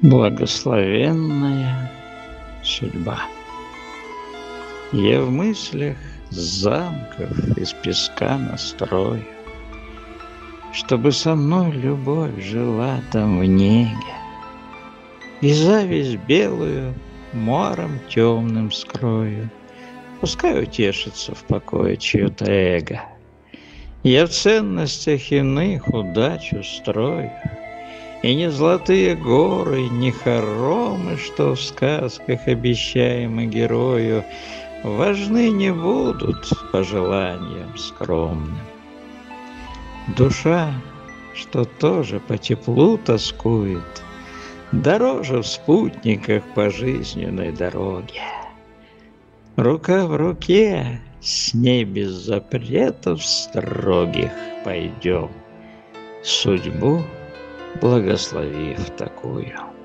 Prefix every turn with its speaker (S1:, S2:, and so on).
S1: Благословенная судьба. Я в мыслях замков из песка настрою, чтобы со мной любовь жила там в неге, и зависть белую мором темным скрою. Пускай утешится в покое чье-то эго. Я в ценностях иных удачу строю, и не золотые горы, не хоромы, что в сказках обещаемы герою, важны не будут по желаниям скромным. Душа, что тоже по теплу тоскует, дороже в спутниках по жизненной дороге. Рука в руке, с ней без запретов строгих пойдем, судьбу благословив такую.